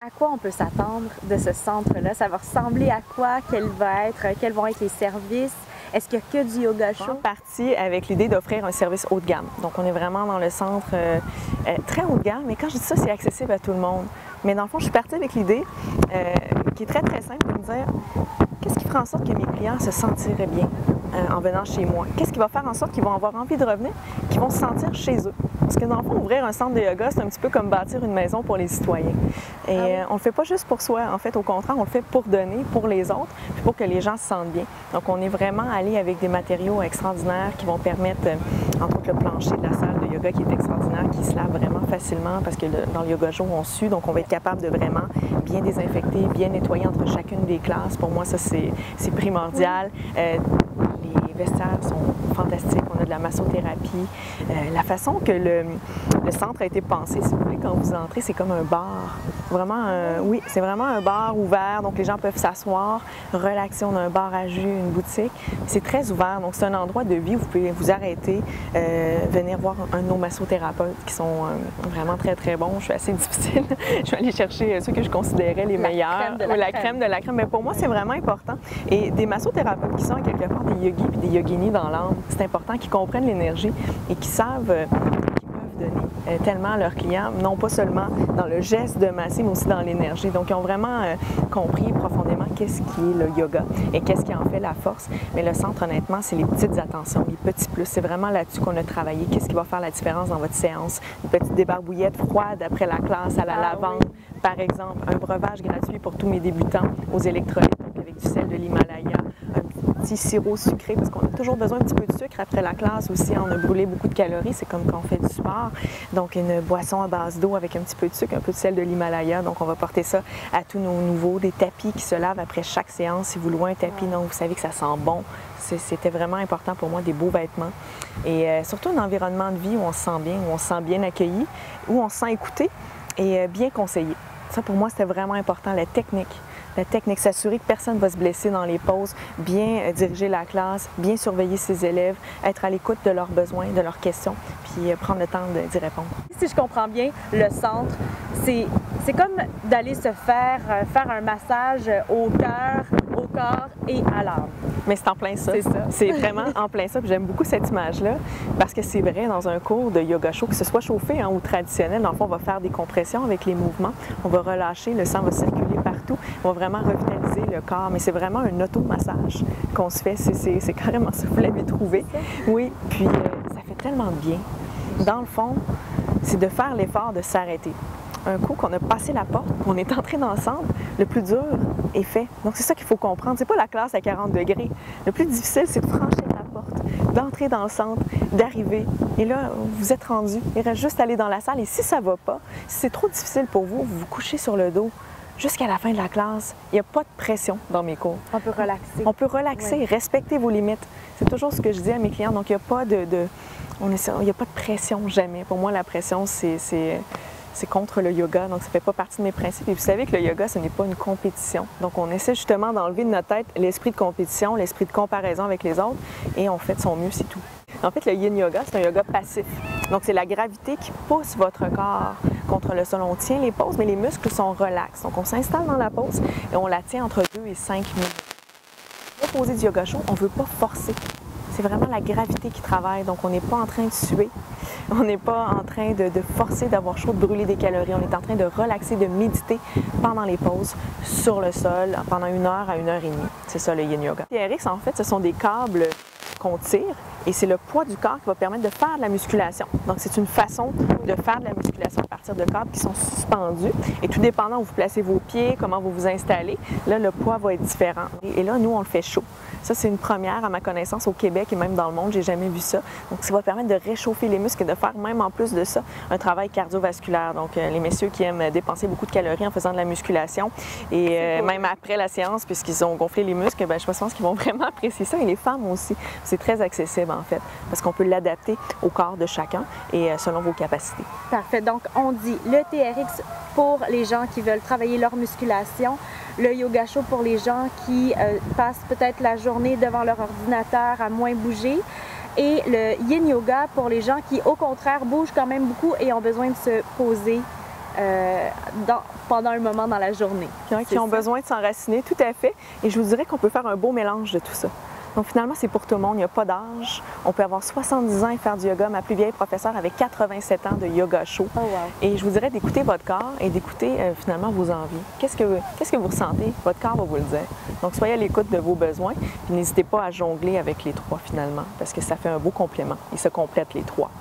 À quoi on peut s'attendre de ce centre-là? Ça va ressembler à quoi? Quels vont être les services? Est-ce qu'il y a que du yoga chaud? On est parti avec l'idée d'offrir un service haut de gamme. Donc, on est vraiment dans le centre très haut de gamme. Mais quand je dis ça, c'est accessible à tout le monde. Mais dans le fond, je suis partie avec l'idée qui est très, très simple de me dire qu'est-ce qui fera en sorte que mes clients se sentiraient bien en venant chez moi? Qu'est-ce qui va faire en sorte qu'ils vont avoir envie de revenir, qu'ils vont se sentir chez eux? Parce que dans le fond, ouvrir un centre de yoga, c'est un petit peu comme bâtir une maison pour les citoyens. Et on le fait pas juste pour soi. En fait, au contraire, on le fait pour donner, pour les autres, puis pour que les gens se sentent bien. Donc, on est vraiment allé avec des matériaux extraordinaires qui vont permettre, entre autres, le plancher de la salle de yoga qui est extraordinaire, qui se lave vraiment facilement parce que dans le yoga chaud, on sue. Donc, on va être capable de vraiment bien désinfecter, bien nettoyer entre chacune des classes. Pour moi, ça, c'est primordial. Les vestiaires sont fantastiques. On a de la massothérapie. La façon que le centre a été pensé, si vous voulez, quand vous entrez, c'est comme un bar. Vraiment, oui, c'est vraiment un bar ouvert. Donc, les gens peuvent s'asseoir, relaxer. On a un bar à jus, une boutique. C'est très ouvert. Donc, c'est un endroit de vie où vous pouvez vous arrêter, venir voir un de nos massothérapeutes qui sont vraiment très, très bons. Je suis assez difficile. Je vais aller chercher ceux que je considérais les meilleurs. La crème de la crème. Mais pour moi, c'est vraiment important. Et des massothérapeutes qui sont quelque part des yogis et des yoginis dans l'âme, c'est important qu'ils comprennent l'énergie et qu'ils savent qu'ils peuvent donner tellement à leurs clients, non pas seulement dans le geste de masser, mais aussi dans l'énergie. Donc, ils ont vraiment compris profondément qu'est-ce qui est le yoga et qu'est-ce qui en fait la force. Mais le centre, honnêtement, c'est les petites attentions, les petits plus. C'est vraiment là-dessus qu'on a travaillé. Qu'est-ce qui va faire la différence dans votre séance? Une petite débarbouillette froide après la classe à la lavande, par exemple. Un breuvage gratuit pour tous mes débutants aux électrolytes, donc avec du sel de l'Himalaya. Petit sirop sucré, parce qu'on a toujours besoin un petit peu de sucre après la classe aussi. On a brûlé beaucoup de calories, c'est comme quand on fait du sport. Donc, une boisson à base d'eau avec un petit peu de sucre, un peu de sel de l'Himalaya. Donc, on va porter ça à tous nos nouveaux. Des tapis qui se lavent après chaque séance. Si vous louez un tapis, non, vous savez que ça sent bon. C'était vraiment important pour moi, des beaux vêtements. Et surtout un environnement de vie où on se sent bien, où on se sent bien accueilli, où on se sent écouté et bien conseillé. Ça, pour moi, c'était vraiment important, la technique. La technique, s'assurer que personne ne va se blesser dans les pauses, bien diriger la classe, bien surveiller ses élèves, être à l'écoute de leurs besoins, de leurs questions, puis prendre le temps d'y répondre. Si je comprends bien, le centre, c'est comme d'aller se faire un massage au cœur, au corps et à l'âme. Mais c'est en plein ça. C'est ça. C'est vraiment en plein ça. J'aime beaucoup cette image-là parce que c'est vrai, dans un cours de yoga chaud, que ce soit chauffé ou traditionnel, dans le fond, on va faire des compressions avec les mouvements. On va relâcher, le sang va circuler partout. On va vraiment revitaliser le corps. Mais c'est vraiment un automassage qu'on se fait. C'est carrément ça. Vous l'avez trouvé. Oui. Puis ça fait tellement de bien. Dans le fond, c'est de faire l'effort de s'arrêter. Un coup qu'on a passé la porte, qu'on est entré dans le centre, le plus dur est fait. Donc, c'est ça qu'il faut comprendre. C'est pas la classe à 40 degrés. Le plus difficile, c'est de franchir la porte, d'entrer dans le centre, d'arriver. Et là, vous êtes rendu. Il reste juste à aller dans la salle. Et si ça va pas, si c'est trop difficile pour vous, vous vous couchez sur le dos jusqu'à la fin de la classe. Il n'y a pas de pression dans mes cours. On peut relaxer. On peut relaxer, oui. Respecter vos limites. C'est toujours ce que je dis à mes clients. Donc, il n'y a pas il n'y a pas de pression, jamais. Pour moi, la pression, c'est contre le yoga, donc ça ne fait pas partie de mes principes. Et vous savez que le yoga, ce n'est pas une compétition. Donc, on essaie justement d'enlever de notre tête l'esprit de compétition, l'esprit de comparaison avec les autres, et on fait de son mieux, c'est tout. En fait, le yin yoga, c'est un yoga passif. Donc, c'est la gravité qui pousse votre corps contre le sol. On tient les poses, mais les muscles sont relax. Donc, on s'installe dans la pose et on la tient entre 2 et 5 minutes. Pour poser du yoga chaud, on ne veut pas forcer. C'est vraiment la gravité qui travaille. Donc, on n'est pas en train de suer. On n'est pas en train de forcer d'avoir chaud, de brûler des calories. On est en train de relaxer, de méditer pendant les pauses sur le sol pendant 1 heure à 1 heure et demie. C'est ça le yin yoga. Les TRX, en fait, ce sont des câbles qu'on tire et c'est le poids du corps qui va permettre de faire de la musculation. Donc, c'est une façon de faire de la musculation à partir de câbles qui sont suspendus. Et tout dépendant où vous placez vos pieds, comment vous vous installez, là, le poids va être différent. Et là, nous, on le fait chaud. Ça, c'est une première, à ma connaissance, au Québec et même dans le monde. J'ai jamais vu ça. Donc, ça va permettre de réchauffer les muscles et de faire, même en plus de ça, un travail cardiovasculaire. Donc, les messieurs qui aiment dépenser beaucoup de calories en faisant de la musculation et même après la séance, puisqu'ils ont gonflé les muscles, je pense qu'ils vont vraiment apprécier ça. Et les femmes aussi. C'est très accessible, en fait, parce qu'on peut l'adapter au corps de chacun et selon vos capacités. Parfait. Donc, on dit le TRX pour les gens qui veulent travailler leur musculation, le yoga chaud pour les gens qui passent peut-être la journée devant leur ordinateur à moins bouger, et le yin yoga pour les gens qui, au contraire, bougent quand même beaucoup et ont besoin de se poser pendant un moment dans la journée. Qui ont besoin de s'enraciner, tout à fait. Et je vous dirais qu'on peut faire un beau mélange de tout ça. Donc finalement, c'est pour tout le monde, il n'y a pas d'âge. On peut avoir 70 ans et faire du yoga. Ma plus vieille professeure avait 87 ans de yoga chaud. Oh wow. Et je vous dirais d'écouter votre corps et d'écouter finalement vos envies. Qu'est-ce que vous ressentez? Votre corps va vous le dire. Donc soyez à l'écoute de vos besoins. Puis n'hésitez pas à jongler avec les trois finalement, parce que ça fait un beau complément. Ils se complètent les trois.